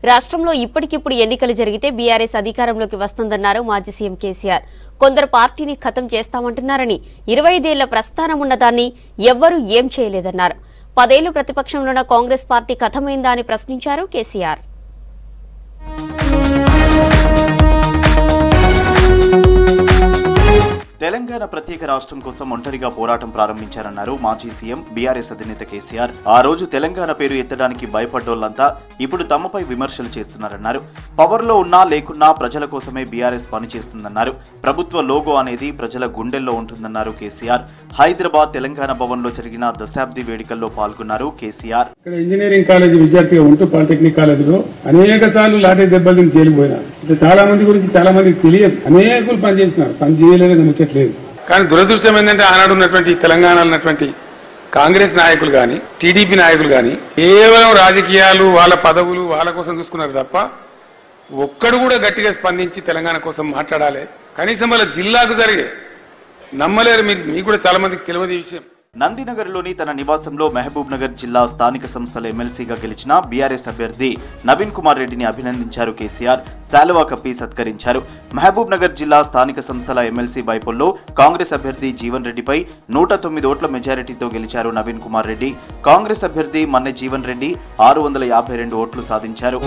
రాష్ట్రంలో ఇప్పటికిప్పుడు ఎన్నికలు జరిగితే బీఆర్ఎస్ అధికారంలోకి వస్తుందన్నారు మాజీ సీఎం కేసీఆర్. కొందరు పార్టీని ఖతం చేస్తామంటున్నారని 25 ఏళ్ల ప్రస్థానం ఉన్నదాన్ని ఎవ్వరూ ఏం చేయలేదన్నారు. 10 ఏళ్లు ప్రతిపక్షంలో ఉన్న కాంగ్రెస్ పార్టీ ఖతమైందా అని ప్రశ్నించారు కేసీఆర్. తెలంగాణ ప్రత్యేక రాష్ట్రం కోసం ఒంటరిగా పోరాటం ప్రారంభించారన్నారు మాజీ సీఎం బీఆర్ఎస్ అధినేత కేసీఆర్. ఆ రోజు తెలంగాణ పేరు ఎత్తడానికి భయపడ్డోళ్లంతా ఇప్పుడు తమపై విమర్శలు చేస్తున్నారన్నారు. పవర్లో ఉన్నా లేకున్నా ప్రజల కోసమే బీఆర్ఎస్ పనిచేస్తుందన్నారు. ప్రభుత్వ లోగో అనేది ప్రజల గుండెల్లో ఉంటుందన్నారు కేసీఆర్. హైదరాబాద్ తెలంగాణ భవన్ లో జరిగిన దశాబ్ది వేడుకల్లో పాల్గొన్నారు కేసీఆర్. ఇంజనీరింగ్ కాలేజీ విద్యార్థిగా ఉంటూ పాలిటెక్నిక్ కాలేజీలో అనేక సార్లు లాఠీ దెబ్బలు తిని జైలుపోయినారు. చాలా మంది గురించి చాలా మందికి తెలియదు. అనేకులు పనిచేసినారు, పని చేయలేదని ముచ్చట్లేదు. కానీ దురదృష్టం ఏంటంటే ఆనాడు ఉన్నటువంటి తెలంగాణలో ఉన్నటువంటి కాంగ్రెస్ నాయకులు గాని టీడీపీ నాయకులు గాని కేవలం రాజకీయాలు వాళ్ళ పదవులు వాళ్ళ కోసం చూసుకున్నారు తప్ప ఒక్కడు కూడా గట్టిగా స్పందించి తెలంగాణ కోసం మాట్లాడాలి కనీసం వాళ్ళ జిల్లాకు జరిగే నమ్మలేరు. మీకు కూడా చాలా మందికి తెలియదు ఈ విషయం. నందినగర్లోని తన నివాసంలో మహబూబ్ నగర్ జిల్లా స్థానిక సంస్థల ఎమ్మెల్సీగా గెలిచిన బీఆర్ఎస్ అభ్యర్థి నవీన్ కుమార్ రెడ్డిని అభినందించారు కేసీఆర్. శాలువా కప్పి సత్కరించారు. మహబూబ్ నగర్ జిల్లా స్థానిక సంస్థల ఎమ్మెల్సీ బైపోల్లో కాంగ్రెస్ అభ్యర్థి జీవన్ రెడ్డిపై 109 ఓట్ల మెజారిటీతో గెలిచారు నవీన్ కుమార్ రెడ్డి. కాంగ్రెస్ అభ్యర్థి మన్నె జీవన్ రెడ్డి 652 ఓట్లు సాధించారు.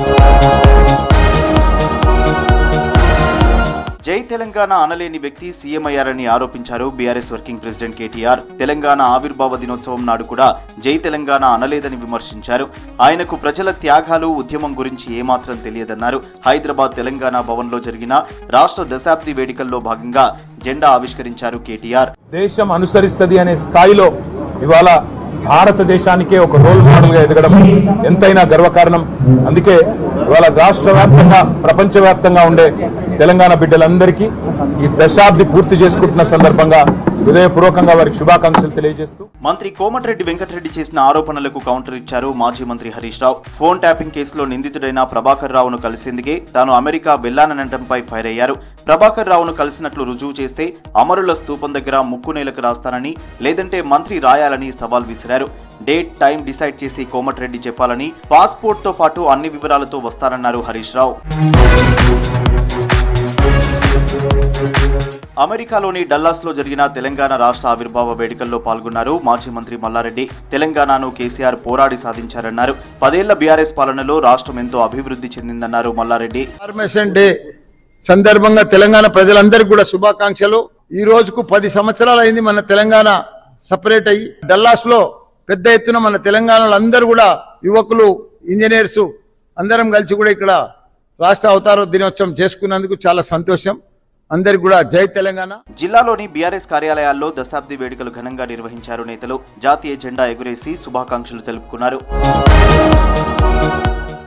జై తెలంగాణ అనలేని వ్యక్తి సీఎం అయ్యారని ఆరోపించారు BRS working president KTR. Telangana ఆవిర్భావ దినోత్సవం నాడు కూడా జై తెలంగాణ అనలేదని విమర్శించారు. ఆయనకు ప్రజల త్యాగాలు ఉద్యమం గురించి ఏమాత్రం తెలియదన్నారు. హైదరాబాద్ తెలంగాణ భవన్ లో జరిగిన రాష్ట్ర దశాబ్ది వేడుకల్లో భాగంగా జెండా ఆవిష్కరించారు కేటీఆర్. దేశం అనుసరిస్తుంది అనే స్థాయిలో ఇవాళ భారతదేశానికే ఒక రోల్ మోడల్ గా ఎదగడం ఎంతైనా గర్వకారణం. అందుకే ఇవాళ రాష్ట్ర వ్యాప్తంగా ప్రపంచవ్యాప్తంగా ఉండే తెలంగాణ బిడ్డలందరికీ ఈ దశాబ్ది పూర్తి చేసుకుంటున్న సందర్భంగా హృదయపూర్వకంగా వారికి శుభాకాంక్షలు తెలియజేస్తూ మంత్రి కోమటిరెడ్డి వెంకటరెడ్డి చేసిన ఆరోపణలకు కౌంటర్ ఇచ్చారు మాజీ మంత్రి హరీష్ రావు. ఫోన్ ట్యాపింగ్ కేసులో నిందితుడైన ప్రభాకర్ రావును కలిసేందుకే తాను అమెరికా వెళ్లాననడంపై ఫైర్ అయ్యారు. ప్రభాకర్ రావును కలిసినట్లు రుజువు చేస్తే అమరుల స్తూపం దగ్గర ముక్కునేలకు రాస్తానని, లేదంటే మంత్రి రాయాలని సవాల్ విసిరారు. డేట్ టైం డిసైడ్ చేసి కోమటిరెడ్డి చెప్పాలని, పాస్పోర్ట్ తో పాటు అన్ని వివరాలతో వస్తారన్నారు హరీష్ రావు. అమెరికాలోని డల్లాస్ లో జరిగిన తెలంగాణ రాష్ట్ర ఆవిర్భావ వేడుకల్లో పాల్గొన్నారు మాజీ మంత్రి మల్లారెడ్డి. తెలంగాణను కేసీఆర్ పోరాడి సాధించారన్నారు. 10 ఏళ్ల బీఆర్ఎస్ పాలనలో రాష్ట్రం ఎంతో అభివృద్ధి చెందిందన్నారు మల్లారెడ్డి. ఫార్మేషన్ డే సందర్భంగా తెలంగాణ ప్రజలందరికీ కూడా శుభాకాంక్షలు. ఈ రోజుకు 10 సంవత్సరాలు అయింది మన తెలంగాణ సపరేట్ అయ్యి. డల్లాస్ లో పెద్ద ఎత్తున మన తెలంగాణలో అందరూ కూడా యువకులు, ఇంజనీర్స్ అందరం కలిసి కూడా ఇక్కడ రాష్ట్ర అవతార దినోత్సవం చేసుకున్నందుకు చాలా సంతోషం. అందరికి కూడా జై తెలంగాణ. జిల్లాలోని బీఆర్ఎస్ కార్యాలయాల్లో దశాబ్ది వేడుకలు ఘనంగా నిర్వహించారు నేతలు. జాతీయ జెండా ఎగురేసి శుభాకాంక్షలు తెలుపుకున్నారు.